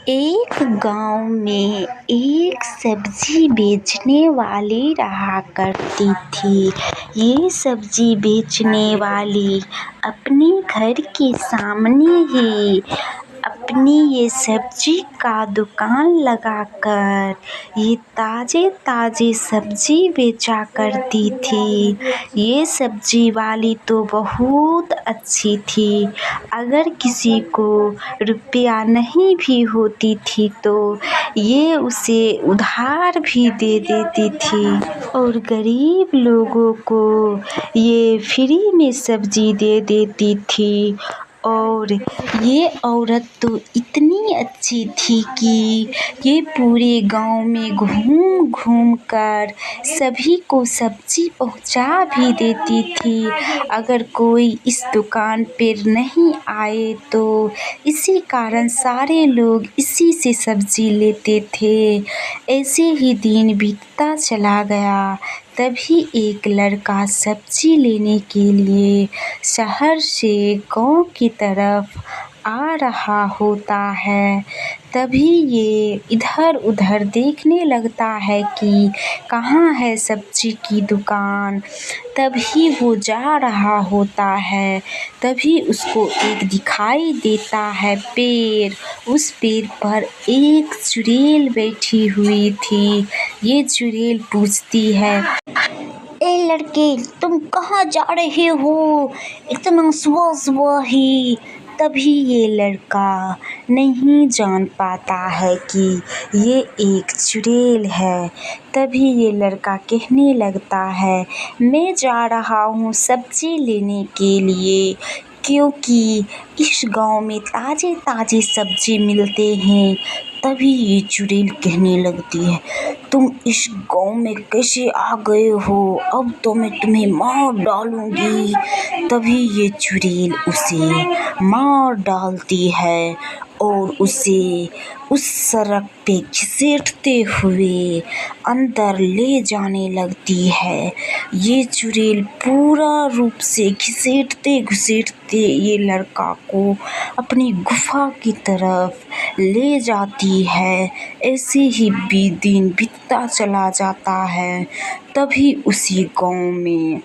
एक गांव में एक सब्जी बेचने वाली रहा करती थी। ये सब्जी बेचने वाली अपने घर के सामने ही अपनी ये सब्जी का दुकान लगाकर ये ताज़े ताज़े सब्जी बेचा करती थी। ये सब्जी वाली तो बहुत अच्छी थी। अगर किसी को रुपया नहीं भी होती थी तो ये उसे उधार भी दे देती थी और गरीब लोगों को ये फ्री में सब्जी दे देती थी। और ये औरत तो इतनी अच्छी थी कि ये पूरे गांव में घूम घूम कर सभी को सब्जी पहुंचा भी देती थी। अगर कोई इस दुकान पर नहीं आए तो इसी कारण सारे लोग इसी से सब्जी लेते थे। ऐसे ही दिन बीतता चला गया। तभी एक लड़का सब्जी लेने के लिए शहर से गांव की तरफ आ रहा होता है। तभी ये इधर उधर देखने लगता है कि कहाँ है सब्जी की दुकान। तभी वो जा रहा होता है। तभी उसको एक दिखाई देता है पेड़। उस पेड़ पर एक चुड़ैल बैठी हुई थी। ये चुड़ैल पूछती है, ए लड़के, तुम कहाँ जा रहे हो इतना सुबह सुबह ही? तभी ये लड़का नहीं जान पाता है कि ये एक चुड़ैल है। तभी ये लड़का कहने लगता है, मैं जा रहा हूँ सब्जी लेने के लिए, क्योंकि इस गांव में ताज़े ताज़े सब्जी मिलते हैं। तभी ये चुड़ैल कहने लगती है, तुम इस गांव में कैसे आ गए हो? अब तो मैं तुम्हें मार डालूंगी। तभी ये चुड़ैल उसे मार डालती है और उसे उस सड़क पे घसीटते हुए अंदर ले जाने लगती है। ये चुड़ैल पूरा रूप से घसीटते घसीटते ये लड़का को अपनी गुफा की तरफ ले जाती है। ऐसे ही दिन बीतता चला जाता है। तभी उसी गांव में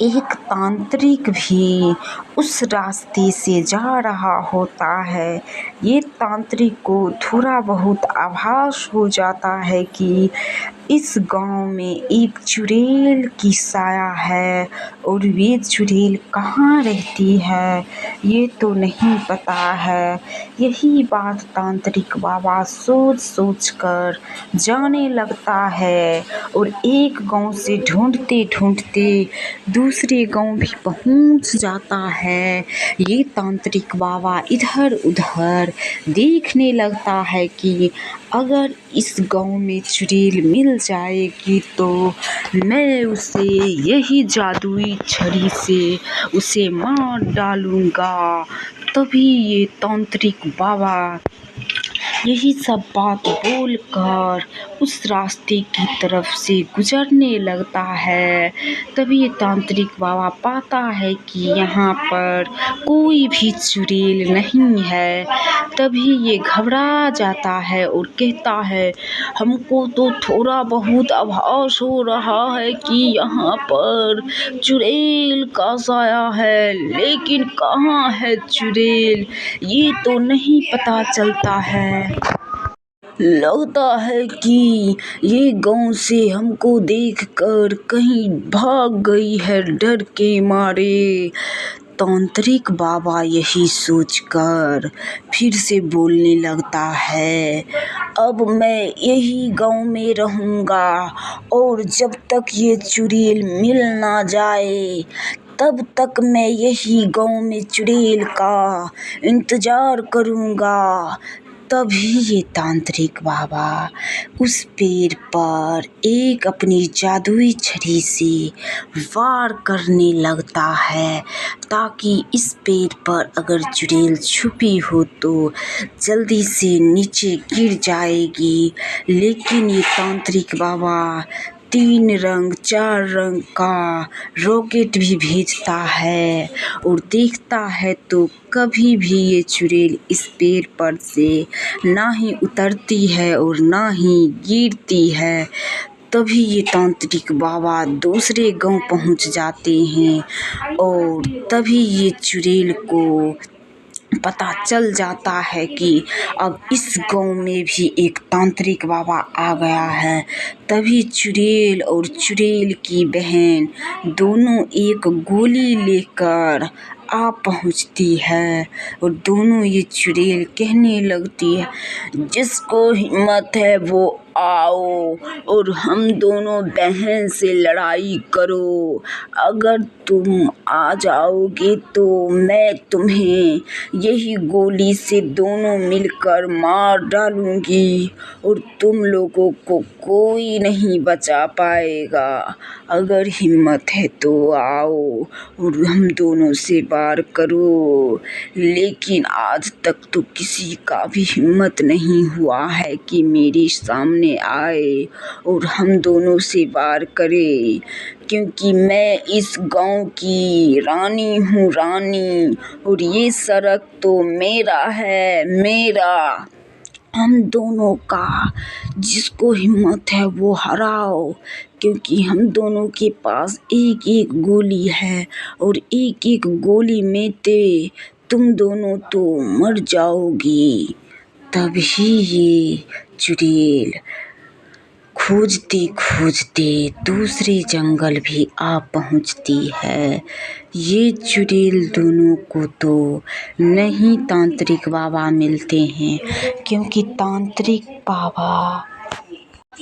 एक तांत्रिक भी उस रास्ते से जा रहा होता है। ये तांत्रिक को थोड़ा बहुत आभास हो जाता है कि इस गांव में एक चुड़ैल की साया है और ये चुड़ैल कहाँ रहती है ये तो नहीं पता है। यही बात तांत्रिक बाबा सोच सोच कर जाने लगता है और एक गांव से ढूंढते ढूंढते दूसरे गांव भी पहुंच जाता है। ये तांत्रिक बाबा इधर उधर देखने लगता है कि अगर इस गांव में चुड़ैल मिल जाएगी तो मैं उसे यही जादुई छड़ी से उसे मार डालूंगा। तभी ये तांत्रिक बाबा यही सब बात बोलकर उस रास्ते की तरफ से गुजरने लगता है। तभी ये तांत्रिक बाबा पाता है कि यहाँ पर कोई भी चुड़ैल नहीं है। तभी ये घबरा जाता है और कहता है, हमको तो थोड़ा बहुत आभास हो रहा है कि यहाँ पर चुड़ैल का साया है, लेकिन कहाँ है चुड़ैल ये तो नहीं पता चलता है। लगता है कि ये गांव से हमको देखकर कहीं भाग गई है डर के मारे। तांत्रिक बाबा यही सोचकर फिर से बोलने लगता है, अब मैं यही गांव में रहूँगा और जब तक ये चुड़ैल मिल ना जाए तब तक मैं यही गांव में चुड़ैल का इंतज़ार करूँगा। तभी ये तांत्रिक बाबा उस पेड़ पर एक अपनी जादुई छड़ी से वार करने लगता है ताकि इस पेड़ पर अगर चुड़ैल छुपी हो तो जल्दी से नीचे गिर जाएगी। लेकिन ये तांत्रिक बाबा 3 रंग 4 रंग का रॉकेट भी भेजता है और देखता है तो कभी भी ये चुड़ैल इस पेड़ पर से ना ही उतरती है और ना ही गिरती है। तभी ये तांत्रिक बाबा दूसरे गांव पहुंच जाते हैं और तभी ये चुड़ैल को पता चल जाता है कि अब इस गांव में भी एक तांत्रिक बाबा आ गया है। तभी चुड़ैल और चुड़ैल की बहन दोनों एक गोली लेकर आ पहुंचती है और दोनों ये चुड़ैल कहने लगती है, जिसको हिम्मत है वो आओ और हम दोनों बहन से लड़ाई करो। अगर तुम आ जाओगे तो मैं तुम्हें यही गोली से दोनों मिलकर मार डालूंगी और तुम लोगों को कोई नहीं बचा पाएगा। अगर हिम्मत है तो आओ और हम दोनों से वार करो। लेकिन आज तक तो किसी का भी हिम्मत नहीं हुआ है कि मेरे सामने आए और हम दोनों से वार करे, क्योंकि मैं इस गांव की रानी हूँ रानी, और ये सड़क तो मेरा है मेरा। हम दोनों का जिसको हिम्मत है वो हराओ, क्योंकि हम दोनों के पास एक एक गोली है और एक एक गोली में तुम दोनों तो मर जाओगी। तभी ये चुड़ैल खोजते खोजते दूसरे जंगल भी आ पहुंचती है। ये चुड़ैल दोनों को तो नहीं तांत्रिक बाबा मिलते हैं, क्योंकि तांत्रिक बाबा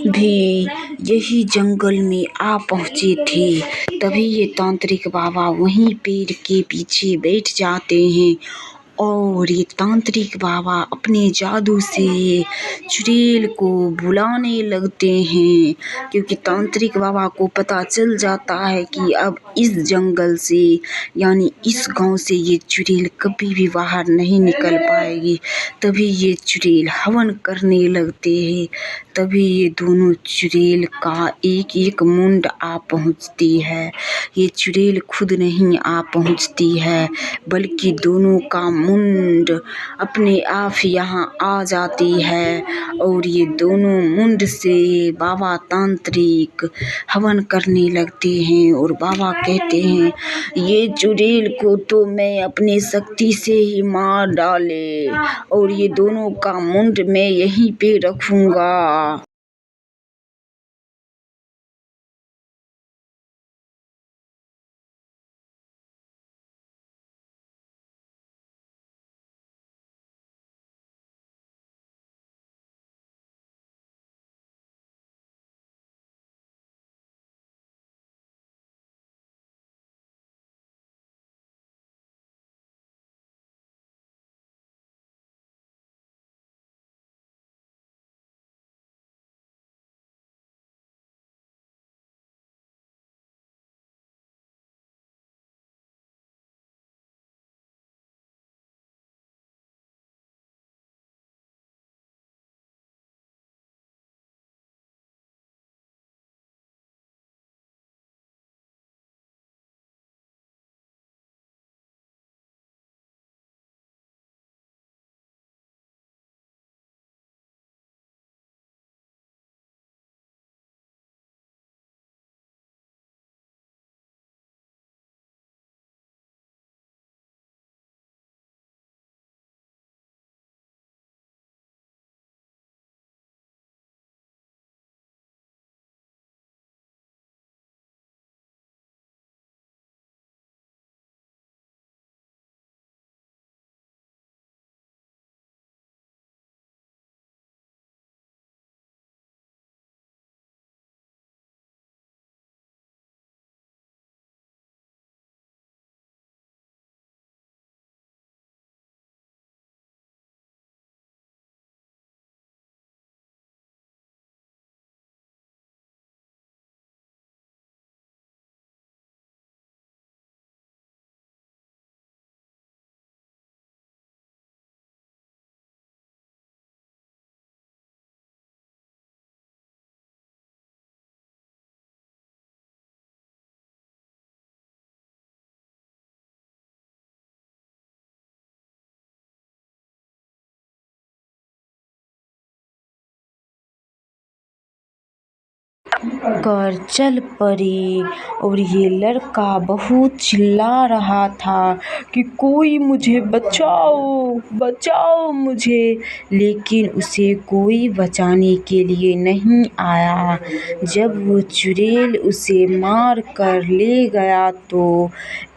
भी यही जंगल में आ पहुंचे थे। तभी ये तांत्रिक बाबा वहीं पेड़ के पीछे बैठ जाते हैं और ये तांत्रिक बाबा अपने जादू से चुड़ैल को बुलाने लगते हैं, क्योंकि तांत्रिक बाबा को पता चल जाता है कि अब इस जंगल से यानी इस गांव से ये चुड़ैल कभी भी बाहर नहीं निकल पाएगी। तभी ये चुड़ैल हवन करने लगते हैं। तभी ये दोनों चुड़ैल का एक एक मुंड आ पहुंचती है। ये चुड़ैल खुद नहीं आ पहुंचती है, बल्कि दोनों का मुंड अपने आप यहाँ आ जाती है और ये दोनों मुंड से बाबा तांत्रिक हवन करने लगते हैं। और बाबा कहते हैं, ये चुड़ैल को तो मैं अपनी शक्ति से ही मार डाले और ये दोनों का मुंड मैं यहीं पे रखूंगा। कर चल पड़े और ये लड़का बहुत चिल्ला रहा था कि कोई मुझे बचाओ, बचाओ मुझे, लेकिन उसे कोई बचाने के लिए नहीं आया। जब वो चुड़ैल उसे मार कर ले गया तो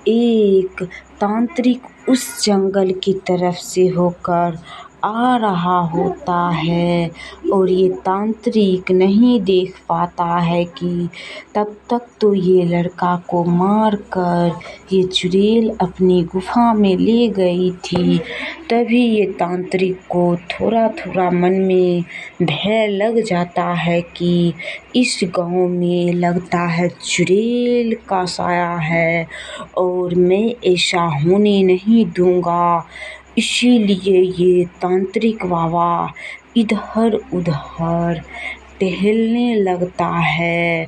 एक तांत्रिक उस जंगल की तरफ से होकर आ रहा होता है और ये तांत्रिक नहीं देख पाता है कि तब तक तो ये लड़का को मार कर ये चुड़ैल अपनी गुफा में ले गई थी। तभी ये तांत्रिक को थोड़ा थोड़ा मन में भय लग जाता है कि इस गांव में लगता है चुड़ैल का साया है और मैं ऐसा होने नहीं दूंगा। इसीलिए ये तांत्रिक बाबा इधर उधर टहलने लगता है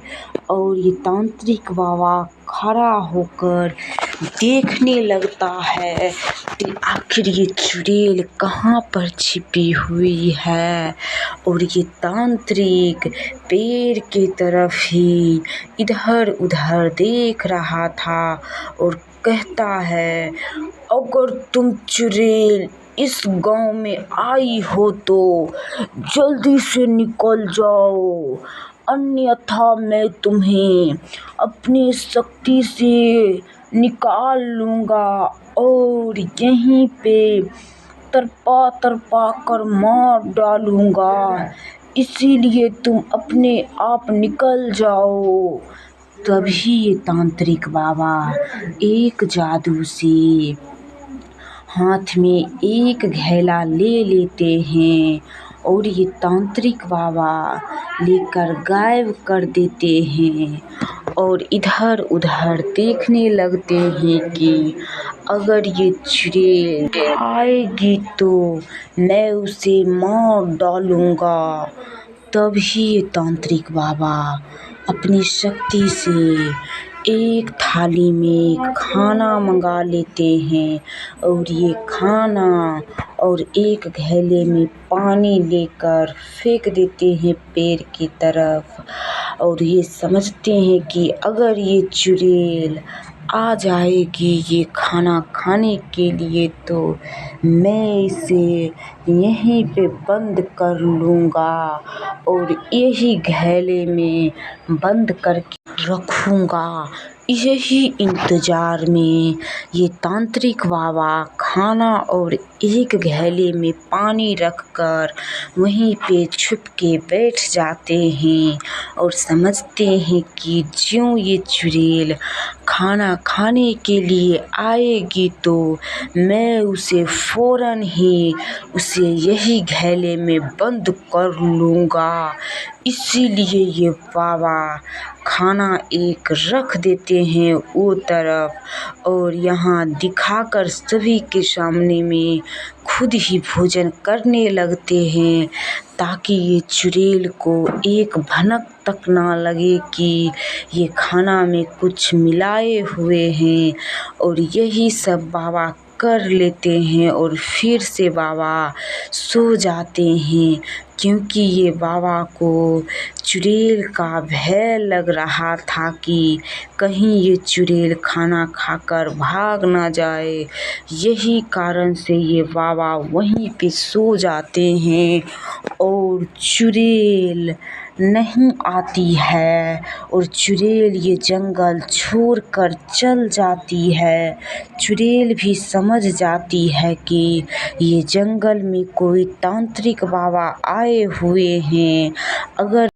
और ये तांत्रिक बाबा खड़ा होकर देखने लगता है कि आखिर ये चुड़ैल कहाँ पर छिपी हुई है। और ये तांत्रिक पेड़ की तरफ ही इधर उधर देख रहा था और कहता है, अगर तुम चुड़ैल इस गांव में आई हो तो जल्दी से निकल जाओ, अन्यथा मैं तुम्हें अपनी शक्ति से निकाल लूँगा और यहीं पे तरपा तरपा कर मार डालूँगा। इसीलिए तुम अपने आप निकल जाओ। तभी ये तांत्रिक बाबा एक जादू से हाथ में एक घैला ले लेते हैं और ये तांत्रिक बाबा लेकर गायब कर देते हैं और इधर उधर देखने लगते हैं कि अगर ये चुड़ैल आएगी तो मैं उसे मार डालूँगा। तभी ये तांत्रिक बाबा अपनी शक्ति से एक थाली में खाना मंगा लेते हैं और ये खाना और एक घैले में पानी लेकर फेंक देते हैं पेड़ की तरफ और ये समझते हैं कि अगर ये चुड़ैल आ जाएगी ये खाना खाने के लिए तो मैं इसे यहीं पे बंद कर लूँगा और यही घैले में बंद करके रखूँगा। यही इंतज़ार में ये तांत्रिक बाबा खाना और एक घैले में पानी रखकर वहीं पे छुप के बैठ जाते हैं और समझते हैं कि ज्यों ये चुड़ैल खाना खाने के लिए आएगी तो मैं उसे फ़ौरन ही उसे यही घैले में बंद कर लूँगा। इसीलिए ये बाबा खाना एक रख देते हैं वो तरफ और यहाँ दिखाकर सभी के सामने में खुद ही भोजन करने लगते हैं ताकि ये चुड़ैल को एक भनक तक ना लगे कि ये खाना में कुछ मिलाए हुए हैं। और यही सब बाबा कर लेते हैं और फिर से बाबा सो जाते हैं क्योंकि ये बाबा को चुड़ैल का भय लग रहा था कि कहीं ये चुड़ैल खाना खाकर भाग ना जाए। यही कारण से ये बाबा वहीं पे सो जाते हैं और चुड़ैल नहीं आती है और चुड़ैल ये जंगल छोड़कर चल जाती है। चुड़ैल भी समझ जाती है कि ये जंगल में कोई तांत्रिक बाबा आए हुए हैं। अगर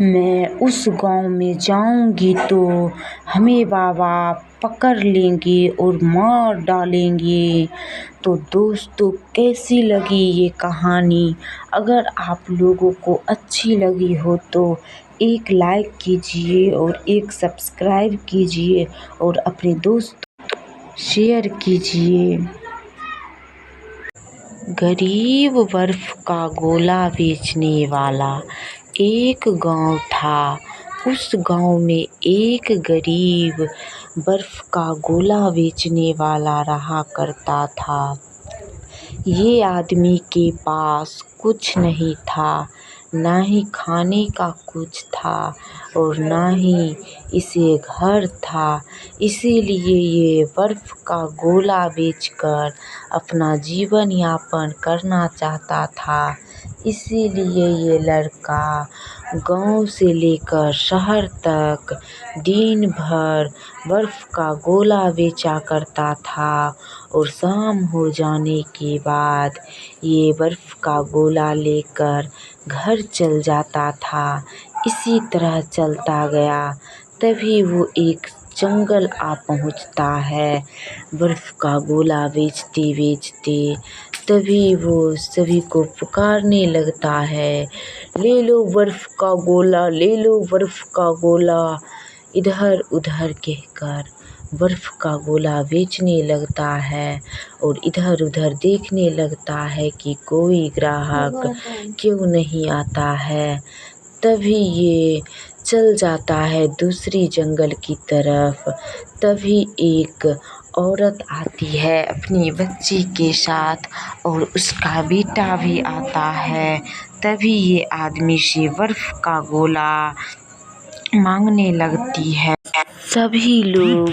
मैं उस गांव में जाऊंगी तो हमें बाबा पकड़ लेंगे और मार डालेंगे। तो दोस्तों कैसी लगी ये कहानी? अगर आप लोगों को अच्छी लगी हो तो एक लाइक कीजिए और एक सब्सक्राइब कीजिए और अपने दोस्तों शेयर कीजिए। गरीब बर्फ का गोला बेचने वाला एक गांव था। उस गांव में एक गरीब बर्फ का गोला बेचने वाला रहा करता था। ये आदमी के पास कुछ नहीं था, ना ही खाने का कुछ था और ना ही इसे घर था। इसीलिए ये बर्फ़ का गोला बेचकर अपना जीवन यापन करना चाहता था। इसीलिए ये लड़का गांव से लेकर शहर तक दिन भर बर्फ़ का गोला बेचा करता था और शाम हो जाने के बाद ये बर्फ़ का गोला लेकर घर चल जाता था। इसी तरह चलता गया। तभी वो एक जंगल आ पहुंचता है बर्फ़ का गोला बेचते बेचते। तभी वो सभी को पुकारने लगता है, ले लो बर्फ़ का गोला, ले लो बर्फ़ का गोला। इधर उधर कहकर बर्फ़ का गोला बेचने लगता है और इधर उधर देखने लगता है कि कोई ग्राहक क्यों नहीं आता है। तभी ये चल जाता है दूसरी जंगल की तरफ। तभी एक औरत आती है अपनी बच्ची के साथ और उसका बेटा भी आता है। तभी ये आदमी से बर्फ़ का गोला मांगने लगती है। सभी लोग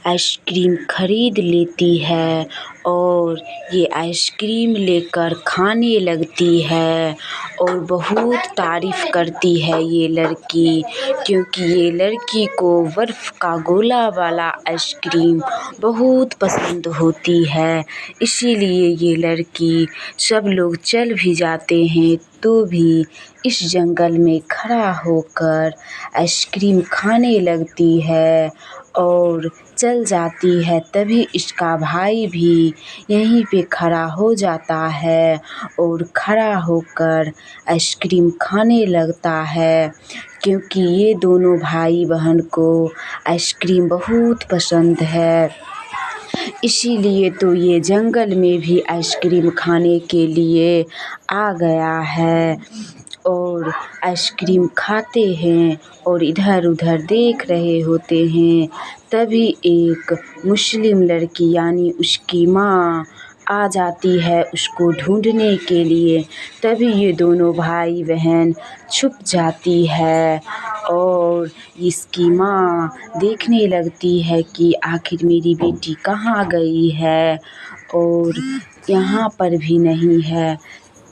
आइसक्रीम खरीद लेती है और ये आइसक्रीम लेकर खाने लगती है और बहुत तारीफ़ करती है ये लड़की, क्योंकि ये लड़की को बर्फ़ का गोला वाला आइसक्रीम बहुत पसंद होती है। इसीलिए ये लड़की, सब लोग चल भी जाते हैं तो भी इस जंगल में खड़ा होकर आइसक्रीम खाने लगती है और चल जाती है। तभी इसका भाई भी यहीं पे खड़ा हो जाता है और खड़ा होकर आइसक्रीम खाने लगता है, क्योंकि ये दोनों भाई बहन को आइसक्रीम बहुत पसंद है। इसीलिए तो ये जंगल में भी आइसक्रीम खाने के लिए आ गया है और आइसक्रीम खाते हैं और इधर उधर देख रहे होते हैं। तभी एक मुस्लिम लड़की यानी उसकी माँ आ जाती है उसको ढूंढने के लिए। तभी ये दोनों भाई बहन छुप जाती है और इसकी माँ देखने लगती है कि आखिर मेरी बेटी कहाँ गई है और यहाँ पर भी नहीं है।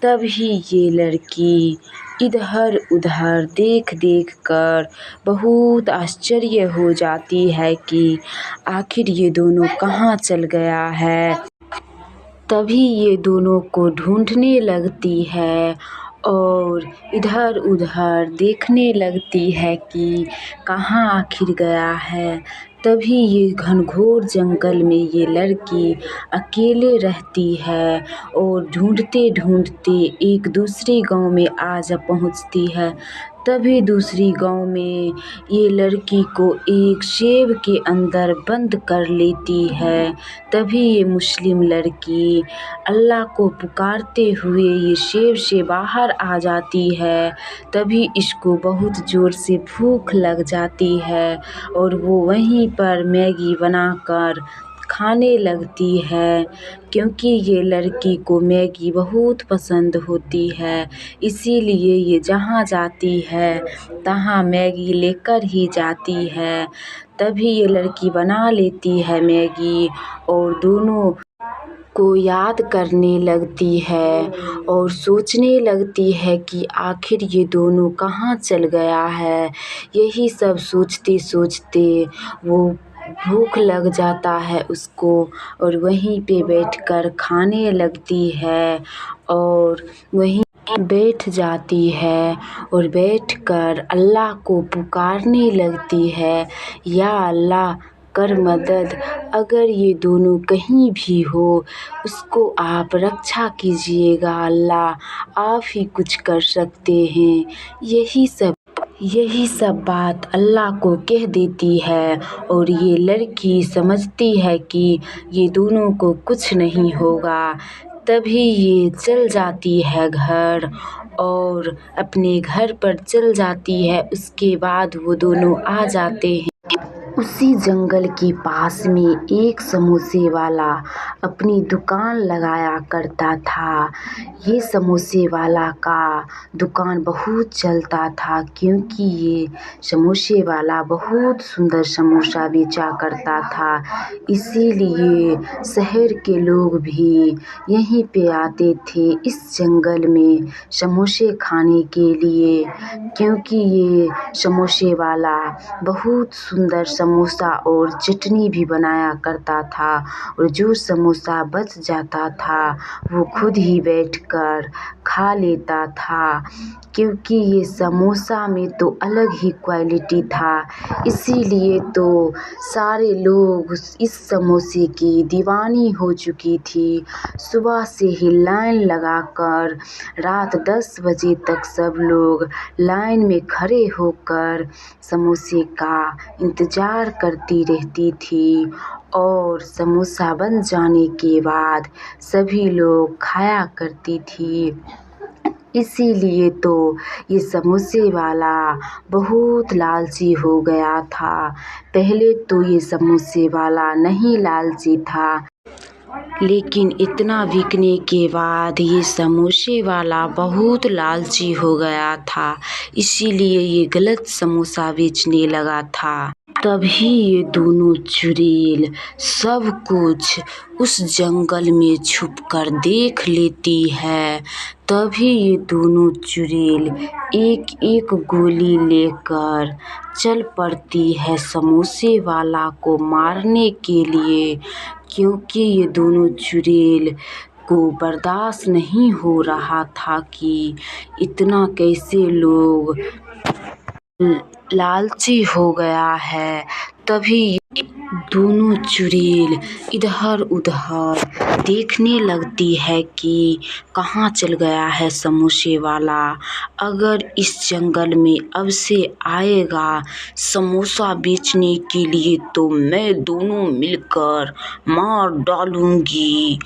तभी ये लड़की इधर उधर देख देख कर बहुत आश्चर्य हो जाती है कि आखिर ये दोनों कहाँ चल गया है। तभी ये दोनों को ढूंढने लगती है और इधर उधर देखने लगती है कि कहाँ आखिर गया है। तभी ये घनघोर जंगल में ये लड़की अकेले रहती है और ढूंढते ढूंढते एक दूसरे गांव में आ जा पहुंचती है। तभी दूसरी गांव में ये लड़की को एक सेब के अंदर बंद कर लेती है। तभी ये मुस्लिम लड़की अल्लाह को पुकारते हुए ये सेब से बाहर आ जाती है। तभी इसको बहुत ज़ोर से भूख लग जाती है और वो वहीं पर मैगी बनाकर खाने लगती है, क्योंकि ये लड़की को मैगी बहुत पसंद होती है। इसीलिए ये जहाँ जाती है तहाँ मैगी लेकर ही जाती है। तभी ये लड़की बना लेती है मैगी और दोनों को याद करने लगती है और सोचने लगती है कि आखिर ये दोनों कहाँ चल गया है। यही सब सोचते सोचते वो भूख लग जाता है उसको और वहीं पे बैठकर खाने लगती है और वहीं बैठ जाती है और बैठकर अल्लाह को पुकारने लगती है, या अल्लाह कर मदद, अगर ये दोनों कहीं भी हो उसको आप रक्षा कीजिएगा अल्लाह, आप ही कुछ कर सकते हैं। यही सब बात अल्लाह को कह देती है और ये लड़की समझती है कि ये दोनों को कुछ नहीं होगा। तभी ये चल जाती है घर और अपने घर पर चल जाती है। उसके बाद वो दोनों आ जाते हैं। उसी जंगल के पास में एक समोसे वाला अपनी दुकान लगाया करता था। ये समोसे वाला का दुकान बहुत चलता था, क्योंकि ये समोसे वाला बहुत सुंदर समोसा बेचा करता था। इसीलिए शहर के लोग भी यहीं पे आते थे इस जंगल में समोसे खाने के लिए, क्योंकि ये समोसे वाला बहुत सुंदर समोसा और चटनी भी बनाया करता था। और जो समोसा बच जाता था वो खुद ही बैठकर खा लेता था, क्योंकि ये समोसा में तो अलग ही क्वालिटी था। इसीलिए तो सारे लोग इस समोसे की दीवानी हो चुकी थी। सुबह से ही लाइन लगाकर रात 10 बजे तक सब लोग लाइन में खड़े होकर समोसे का इंतज़ार करती रहती थी। और समोसा बन जाने के बाद सभी लोग खाया करती थी। इसीलिए तो ये समोसे वाला बहुत लालची हो गया था। पहले तो ये समोसे वाला नहीं लालची था, लेकिन इतना बिकने के बाद ये समोसे वाला बहुत लालची हो गया था। इसीलिए ये गलत समोसा बेचने लगा था। तभी ये दोनों चुड़ैल सब कुछ उस जंगल में छुपकर देख लेती है। तभी ये दोनों चुड़ैल एक एक गोली लेकर चल पड़ती है समोसे वाला को मारने के लिए, क्योंकि ये दोनों चुड़ैल को बर्दाश्त नहीं हो रहा था कि इतना कैसे लोग लालची हो गया है। तभी दोनों चुड़ैल इधर उधर देखने लगती है कि कहाँ चल गया है समोसे वाला। अगर इस जंगल में अब से आएगा समोसा बेचने के लिए तो मैं दोनों मिलकर मार डालूंगी।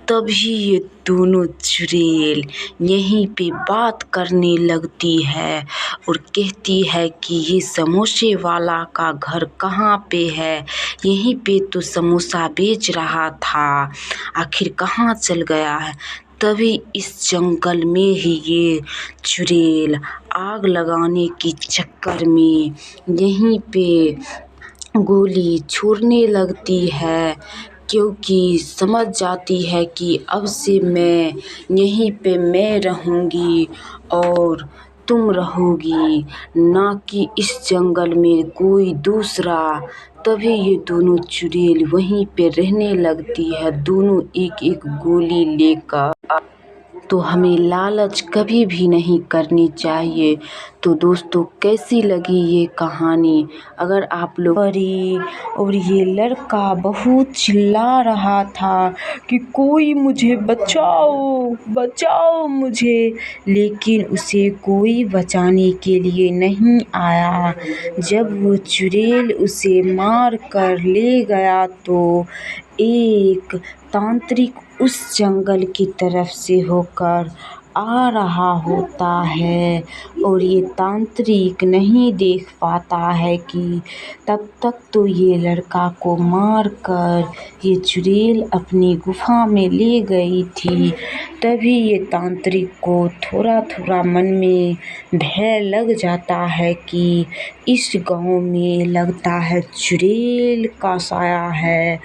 तभी ये दोनों चुड़ैल यहीं पे बात करने लगती है और कहती है कि ये समोसे वाला का घर कहाँ पे है, यहीं पे तो समोसा बेच रहा था, आखिर कहाँ चल गया है। तभी इस जंगल में ही ये चुड़ैल आग लगाने के चक्कर में यहीं पे गोली छोड़ने लगती है, क्योंकि समझ जाती है कि अब से मैं यहीं पे मैं रहूँगी और तुम रहोगी, ना कि इस जंगल में कोई दूसरा। तभी ये दोनों चुड़ैल वहीं पे रहने लगती है, दोनों एक एक गोली लेकर। तो हमें लालच कभी भी नहीं करनी चाहिए। तो दोस्तों, कैसी लगी ये कहानी? अगर आप लोग और ये लड़का बहुत चिल्ला रहा था कि कोई मुझे बचाओ बचाओ मुझे, लेकिन उसे कोई बचाने के लिए नहीं आया। जब वो चुड़ैल उसे मार कर ले गया तो एक तांत्रिक उस जंगल की तरफ से होकर आ रहा होता है, और ये तांत्रिक नहीं देख पाता है कि तब तक तो ये लड़का को मार कर ये चुड़ैल अपनी गुफा में ले गई थी। तभी ये तांत्रिक को थोड़ा थोड़ा मन में भय लग जाता है कि इस गांव में लगता है चुड़ैल का साया है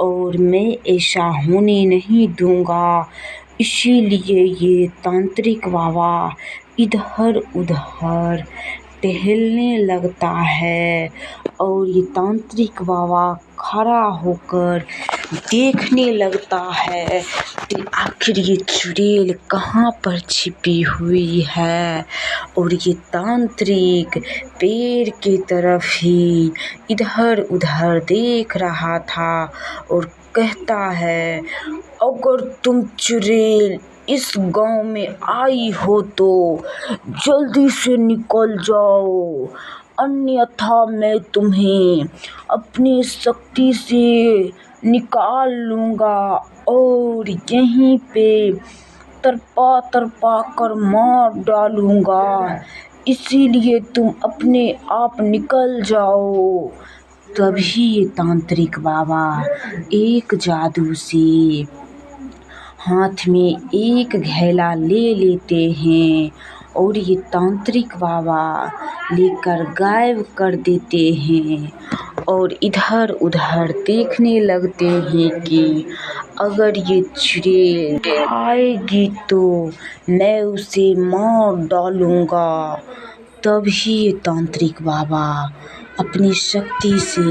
और मैं ऐसा होने नहीं दूंगा। इसीलिए ये तांत्रिक बाबा इधर उधर टहलने लगता है, और ये तांत्रिक बाबा खड़ा होकर देखने लगता है कि आखिर ये चुड़ैल कहाँ पर छिपी हुई है। और ये तांत्रिक पेड़ की तरफ ही इधर उधर देख रहा था और कहता है, अगर तुम चुड़ैल इस गांव में आई हो तो जल्दी से निकल जाओ, अन्यथा मैं तुम्हें अपनी शक्ति से निकाल लूँगा और यहीं पे तरपा तरपा कर मार डालूँगा। इसीलिए तुम अपने आप निकल जाओ। तभी ये तांत्रिक बाबा एक जादू से हाथ में एक घैला ले लेते हैं और ये तांत्रिक बाबा लेकर गायब कर देते हैं और इधर उधर देखने लगते हैं कि अगर ये चुड़ैल आएगी तो मैं उसे मार डालूंगा। तभी ये तांत्रिक बाबा अपनी शक्ति से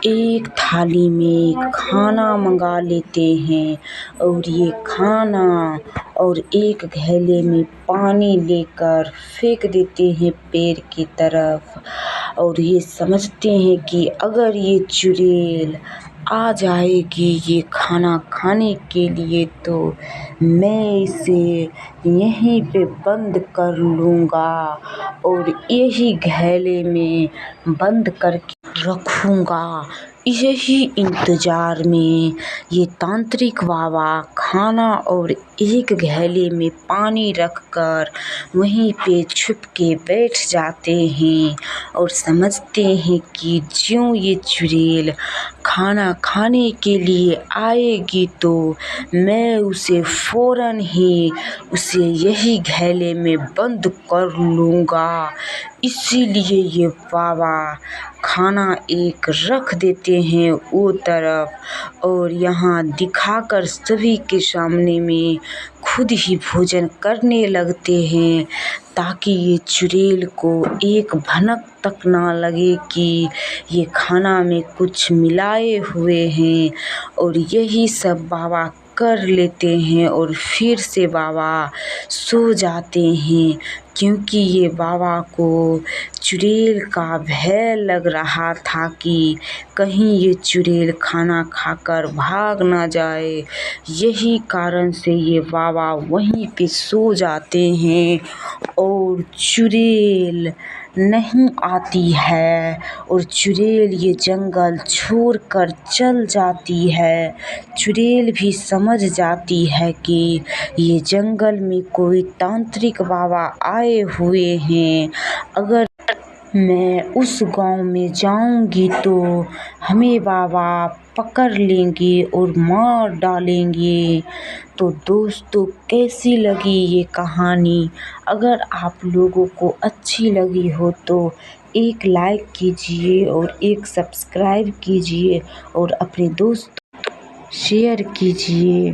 एक थाली में खाना मंगा लेते हैं और ये खाना और एक घैले में पानी लेकर फेंक देते हैं पेड़ की तरफ और ये समझते हैं कि अगर ये चुड़ैल आ जाएगी ये खाना खाने के लिए तो मैं इसे यहीं पे बंद कर लूँगा और यही घैले में बंद करके रखूँगा। यही इंतज़ार में ये तांत्रिक बाबा खाना और एक घैले में पानी रखकर वहीं पे छुप के बैठ जाते हैं और समझते हैं कि ज्यों ये चुड़ैल खाना खाने के लिए आएगी तो मैं उसे फ़ौरन ही उसे यही घैले में बंद कर लूँगा। इसीलिए ये बाबा खाना एक रख देते हैं वो तरफ और यहाँ दिखाकर सभी के सामने में खुद ही भोजन करने लगते हैं ताकि ये चुड़ैल को एक भनक तक ना लगे कि ये खाना में कुछ मिलाए हुए हैं और यही सब बाबा कर लेते हैं और फिर से बाबा सो जाते हैं क्योंकि ये बाबा को चुड़ैल का भय लग रहा था कि कहीं ये चुड़ैल खाना खाकर भाग ना जाए। यही कारण से ये बाबा वहीं पे सो जाते हैं और चुड़ैल नहीं आती है और चुड़ैल ये जंगल छोड़कर चल जाती है। चुड़ैल भी समझ जाती है कि ये जंगल में कोई तांत्रिक बाबा आए हुए हैं। अगर मैं उस गांव में जाऊंगी तो हमें बाबा पकड़ लेंगे और मार डालेंगे। तो दोस्तों कैसी लगी ये कहानी? अगर आप लोगों को अच्छी लगी हो तो एक लाइक कीजिए और एक सब्सक्राइब कीजिए और अपने दोस्तों शेयर कीजिए।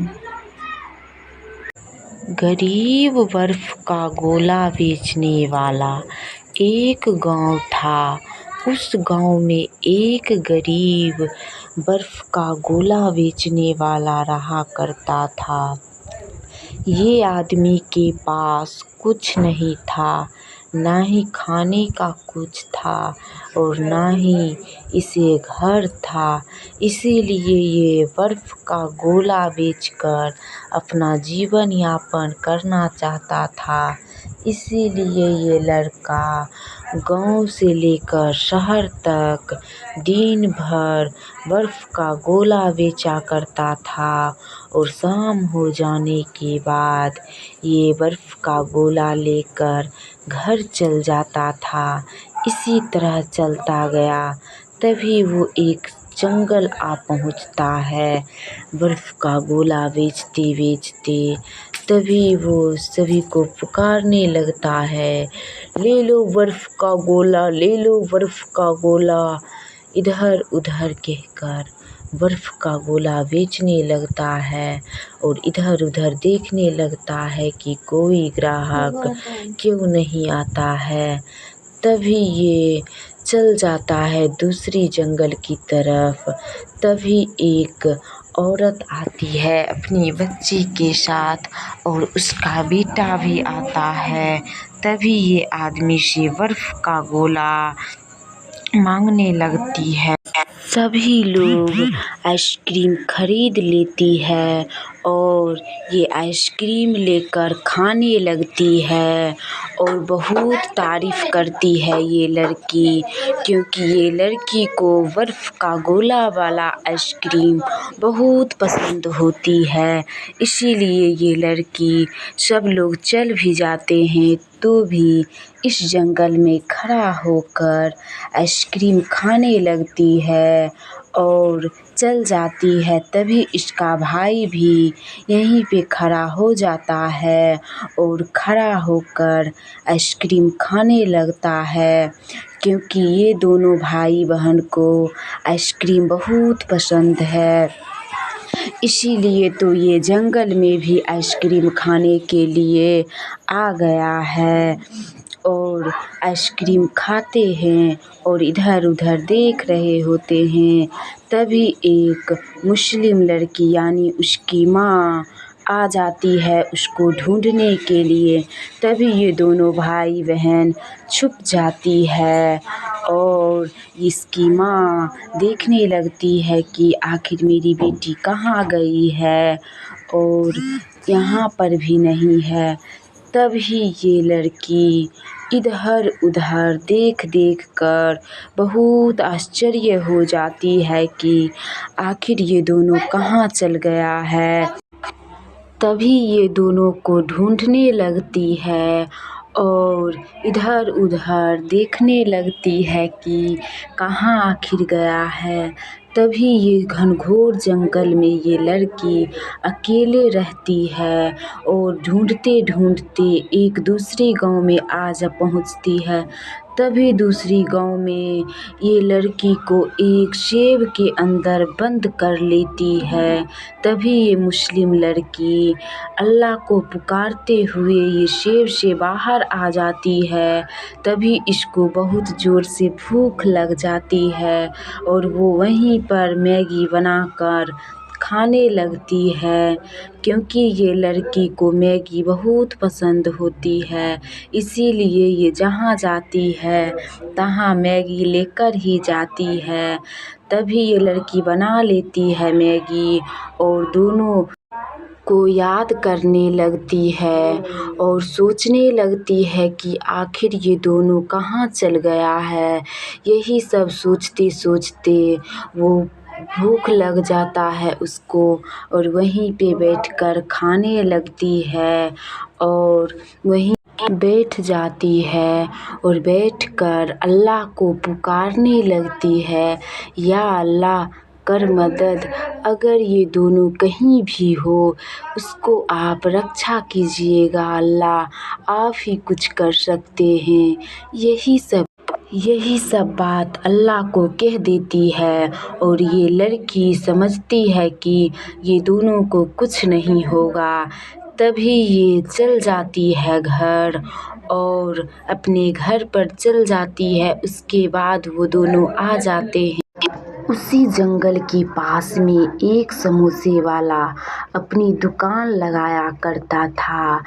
गरीब बर्फ का गोला बेचने वाला एक गांव था। उस गांव में एक गरीब बर्फ का गोला बेचने वाला रहा करता था। ये आदमी के पास कुछ नहीं था, ना ही खाने का कुछ था और ना ही इसे घर था। इसीलिए ये बर्फ का गोला बेचकर अपना जीवन यापन करना चाहता था। इसीलिए ये लड़का गांव से लेकर शहर तक दिन भर बर्फ का गोला बेचा करता था और शाम हो जाने के बाद ये बर्फ का गोला लेकर घर चल जाता था। इसी तरह चलता गया। तभी वो एक जंगल आ पहुंचता है। बर्फ का गोला बेचते बेचते तभी वो सभी को पुकारने लगता है, ले लो बर्फ का गोला, ले लो बर्फ का गोला। इधर उधर कहकर बर्फ का गोला बेचने लगता है और इधर उधर देखने लगता है कि कोई ग्राहक क्यों नहीं आता है। तभी ये चल जाता है दूसरी जंगल की तरफ। तभी एक औरत आती है अपनी बच्ची के साथ और उसका बेटा भी आता है। तभी ये आदमी से बर्फ का गोला मांगने लगती है। सभी लोग आइसक्रीम खरीद लेती है और ये आइसक्रीम लेकर खाने लगती है और बहुत तारीफ़ करती है ये लड़की, क्योंकि ये लड़की को बर्फ़ का गोला वाला आइसक्रीम बहुत पसंद होती है। इसीलिए ये लड़की, सब लोग चल भी जाते हैं तो भी इस जंगल में खड़ा होकर आइसक्रीम खाने लगती है और चल जाती है। तभी इसका भाई भी यहीं पे खड़ा हो जाता है और खड़ा होकर आइसक्रीम खाने लगता है, क्योंकि ये दोनों भाई बहन को आइसक्रीम बहुत पसंद है। इसीलिए तो ये जंगल में भी आइसक्रीम खाने के लिए आ गया है और आइसक्रीम खाते हैं और इधर उधर देख रहे होते हैं। तभी एक मुस्लिम लड़की यानी उसकी माँ आ जाती है उसको ढूंढने के लिए। तभी ये दोनों भाई बहन छुप जाती है और इसकी माँ देखने लगती है कि आखिर मेरी बेटी कहाँ गई है और यहाँ पर भी नहीं है। तभी ये लड़की इधर उधर देख देख कर बहुत आश्चर्य हो जाती है कि आखिर ये दोनों कहाँ चल गया है। तभी ये दोनों को ढूंढने लगती है और इधर उधर देखने लगती है कि कहाँ आखिर गया है। तभी ये घनघोर जंगल में ये लड़की अकेले रहती है और ढूंढते ढूंढते एक दूसरे गांव में आ जा पहुंचती है। तभी दूसरी गांव में ये लड़की को एक सेव के अंदर बंद कर लेती है। तभी ये मुस्लिम लड़की अल्लाह को पुकारते हुए ये सेव से बाहर आ जाती है। तभी इसको बहुत ज़ोर से भूख लग जाती है और वो वहीं पर मैगी बनाकर खाने लगती है, क्योंकि ये लड़की को मैगी बहुत पसंद होती है। इसीलिए ये जहाँ जाती है तहाँ मैगी लेकर ही जाती है। तभी ये लड़की बना लेती है मैगी और दोनों को याद करने लगती है और सोचने लगती है कि आखिर ये दोनों कहाँ चल गया है। यही सब सोचते सोचते वो भूख लग जाता है उसको और वहीं पे बैठकर खाने लगती है और वहीं बैठ जाती है और बैठकर अल्लाह को पुकारने लगती है, या अल्लाह कर मदद, अगर ये दोनों कहीं भी हो उसको आप रक्षा कीजिएगा अल्लाह, आप ही कुछ कर सकते हैं। यही सब बात अल्लाह को कह देती है और ये लड़की समझती है कि ये दोनों को कुछ नहीं होगा। तभी ये चल जाती है घर और अपने घर पर चल जाती है। उसके बाद वो दोनों आ जाते हैं। उसी जंगल के पास में एक समोसे वाला अपनी दुकान लगाया करता था।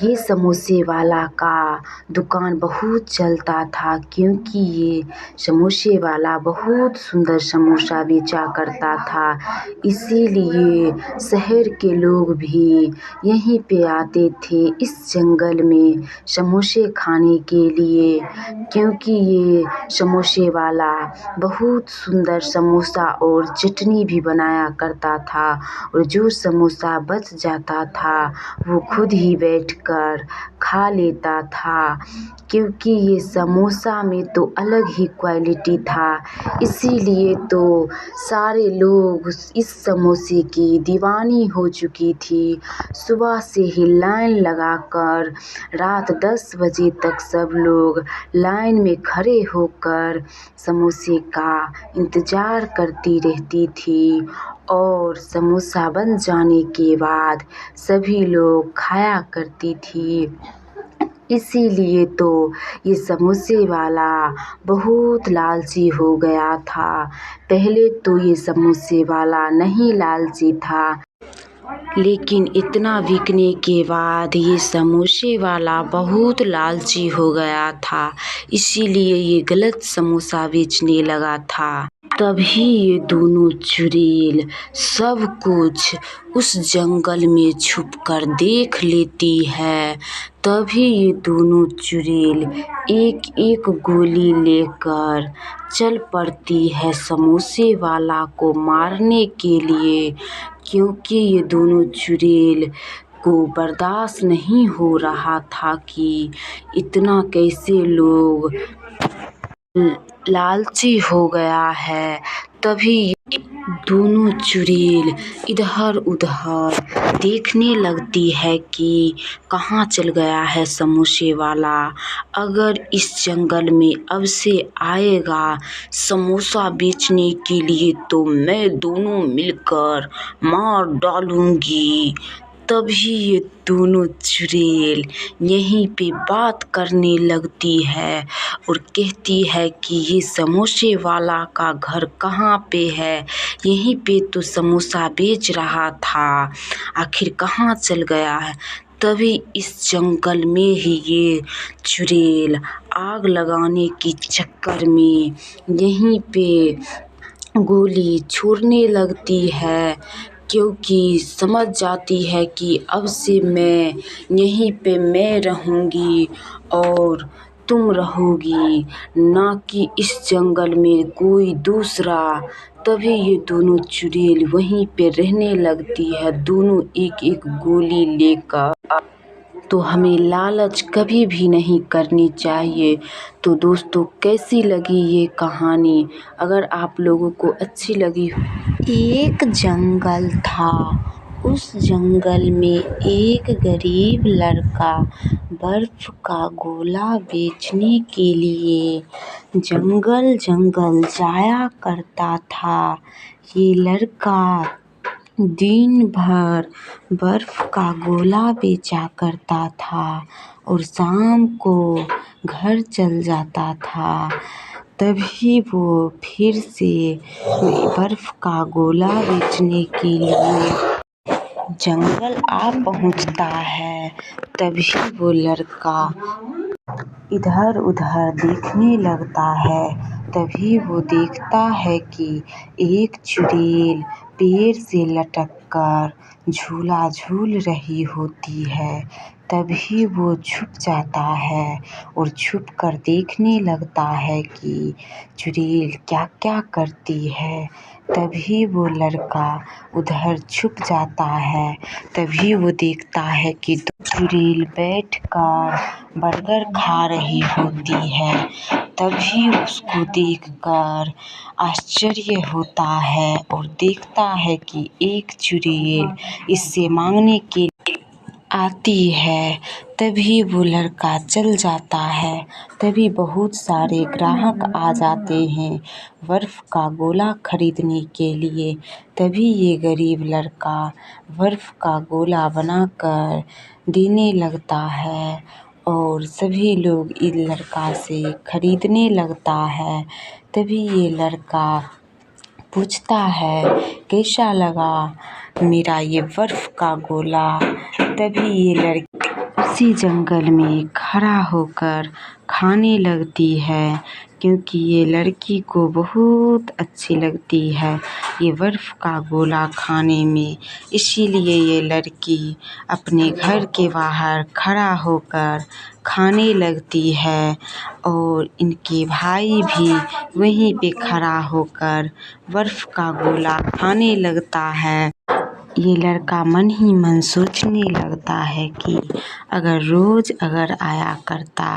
ये समोसे वाला का दुकान बहुत चलता था, क्योंकि ये समोसे वाला बहुत सुंदर समोसा बेचा करता था। इसीलिए शहर के लोग भी यहीं पे आते थे इस जंगल में समोसे खाने के लिए, क्योंकि ये समोसे वाला बहुत सुंदर समोसा और चटनी भी बनाया करता था और जो समोसा बच जाता था वो खुद ही बैठकर खा लेता था, क्योंकि ये समोसा में तो अलग ही क्वालिटी था। इसीलिए तो सारे लोग इस समोसे की दीवानी हो चुकी थी। सुबह से ही लाइन लगाकर रात 10 बजे तक सब लोग लाइन में खड़े होकर समोसे का इंतज़ार करती रहती थी और समोसा बन जाने के बाद सभी लोग खाया करती थी। इसीलिए तो ये समोसे वाला बहुत लालची हो गया था। पहले तो ये समोसे वाला नहीं लालची था, लेकिन इतना बिकने के बाद ये समोसे वाला बहुत लालची हो गया था। इसीलिए ये गलत समोसा बेचने लगा था। तभी ये दोनों चुड़ैल सब कुछ उस जंगल में छुपकर देख लेती है। तभी ये दोनों चुड़ैल एक एक गोली लेकर चल पड़ती है समोसे वाला को मारने के लिए, क्योंकि ये दोनों चुड़ैल को बर्दाश्त नहीं हो रहा था कि इतना कैसे लोग लालची हो गया है। तभी दोनों चुड़ैल इधर उधर देखने लगती है कि कहाँ चल गया है समोसे वाला। अगर इस जंगल में अब से आएगा समोसा बेचने के लिए तो मैं दोनों मिलकर मार डालूंगी। तभी ये दोनों चुड़ैल यहीं पे बात करने लगती है और कहती है कि ये समोसे वाला का घर कहाँ पे है, यहीं पे तो समोसा बेच रहा था, आखिर कहाँ चल गया है। तभी इस जंगल में ही ये चुड़ैल आग लगाने के चक्कर में यहीं पे गोली छोड़ने लगती है, क्योंकि समझ जाती है कि अब से मैं यहीं पे मैं रहूँगी और तुम रहोगी, ना कि इस जंगल में कोई दूसरा। तभी ये दोनों चुड़ैल वहीं पे रहने लगती है, दोनों एक एक गोली लेकर। तो हमें लालच कभी भी नहीं करनी चाहिए। तो दोस्तों, कैसी लगी ये कहानी? अगर आप लोगों को अच्छी लगी, एक जंगल था, उस जंगल में एक गरीब लड़का बर्फ का गोला बेचने के लिए जंगल जंगल जाया करता था। ये लड़का दिन भर बर्फ का गोला बेचा करता था और शाम को घर चल जाता था। तभी वो फिर से बर्फ का गोला बेचने के लिए जंगल आ पहुंचता है। तभी वो लड़का इधर उधर देखने लगता है। तभी वो देखता है कि एक चुड़ैल पेड़ से लटक कर झूला झूल रही होती है। तभी वो छुप जाता है और छुप कर देखने लगता है कि चुड़ैल क्या क्या करती है। तभी वो लड़का उधर छुप जाता है। तभी वो देखता है कि चुड़ैल बैठकर बर्गर खा रही होती है। तभी उसको देखकर आश्चर्य होता है और देखता है कि एक चुड़ैल इससे मांगने के लिए आती है। तभी वो लड़का चल जाता है। तभी बहुत सारे ग्राहक आ जाते हैं बर्फ का गोला खरीदने के लिए। तभी ये गरीब लड़का बर्फ का गोला बनाकर देने लगता है और सभी लोग इस लड़का से खरीदने लगता है। तभी ये लड़का पूछता है, कैसा लगा मेरा ये बर्फ का गोला? तभी ये लड़की उसी जंगल में खड़ा होकर खाने लगती है, क्योंकि ये लड़की को बहुत अच्छी लगती है ये बर्फ का गोला खाने में। इसीलिए ये लड़की अपने घर के बाहर खड़ा होकर खाने लगती है और इनके भाई भी वहीं पे खड़ा होकर बर्फ का गोला खाने लगता है। ये लड़का मन ही मन सोचने लगता है कि अगर रोज़ अगर आया करता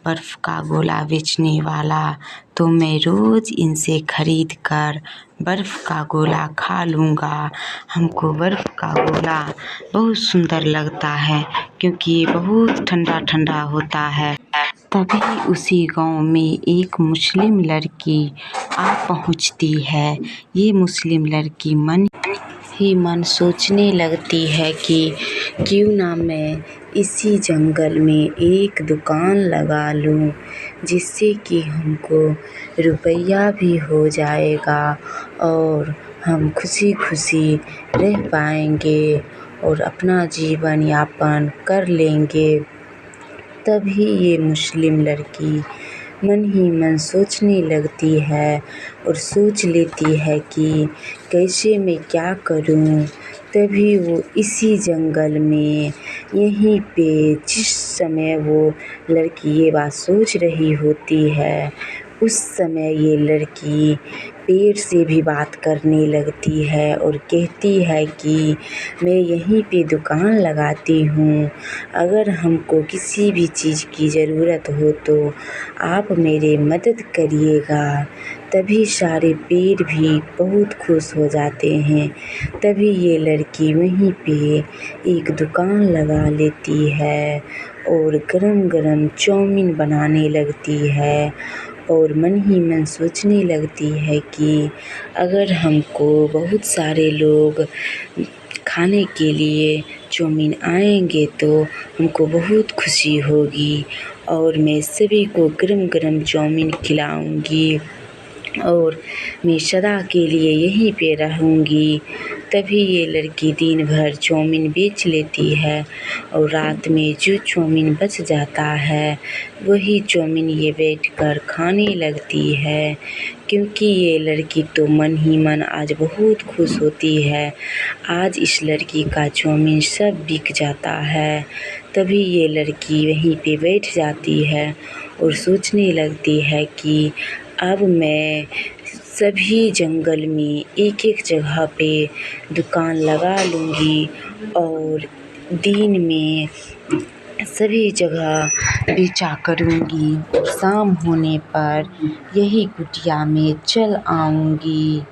बर्फ़ का गोला बेचने वाला तो मैं रोज़ इनसे खरीद कर बर्फ़ का गोला खा लूँगा। हमको बर्फ़ का गोला बहुत सुंदर लगता है, क्योंकि ये बहुत ठंडा ठंडा होता है। तभी उसी गांव में एक मुस्लिम लड़की आ पहुंचती है। ये मुस्लिम लड़की मन ही मन सोचने लगती है कि क्यों ना मैं इसी जंगल में एक दुकान लगा लूं, जिससे कि हमको रुपया भी हो जाएगा और हम खुशी खुशी रह पाएंगे और अपना जीवन यापन कर लेंगे। तभी ये मुस्लिम लड़की मन ही मन सोचने लगती है और सोच लेती है कि कैसे मैं क्या करूं। तभी वो इसी जंगल में यहीं पे जिस समय वो लड़की ये बात सोच रही होती है, उस समय ये लड़की पेड़ से भी बात करने लगती है और कहती है कि मैं यहीं पे दुकान लगाती हूँ, अगर हमको किसी भी चीज़ की ज़रूरत हो तो आप मेरी मदद करिएगा। तभी सारे पेड़ भी बहुत खुश हो जाते हैं। तभी ये लड़की वहीं पे एक दुकान लगा लेती है और गरम गरम चाउमीन बनाने लगती है और मन ही मन सोचने लगती है कि अगर हमको बहुत सारे लोग खाने के लिए चाउमीन आएंगे तो हमको बहुत खुशी होगी और मैं सभी को गरम गरम चाउमीन खिलाऊंगी और मैं सदा के लिए यहीं पे रहूँगी। तभी ये लड़की दिन भर चाउमीन बेच लेती है और रात में जो चाउमीन बच जाता है वही चाउमीन ये बैठकर खाने लगती है, क्योंकि ये लड़की तो मन ही मन आज बहुत खुश होती है। आज इस लड़की का चाउमीन सब बिक जाता है। तभी ये लड़की वहीं पे बैठ जाती है और सोचने लगती है कि अब मैं सभी जंगल में एक एक जगह पे दुकान लगा लूँगी और दिन में सभी जगह बेचा करूँगी और शाम होने पर यही कुटिया में चल आऊँगी।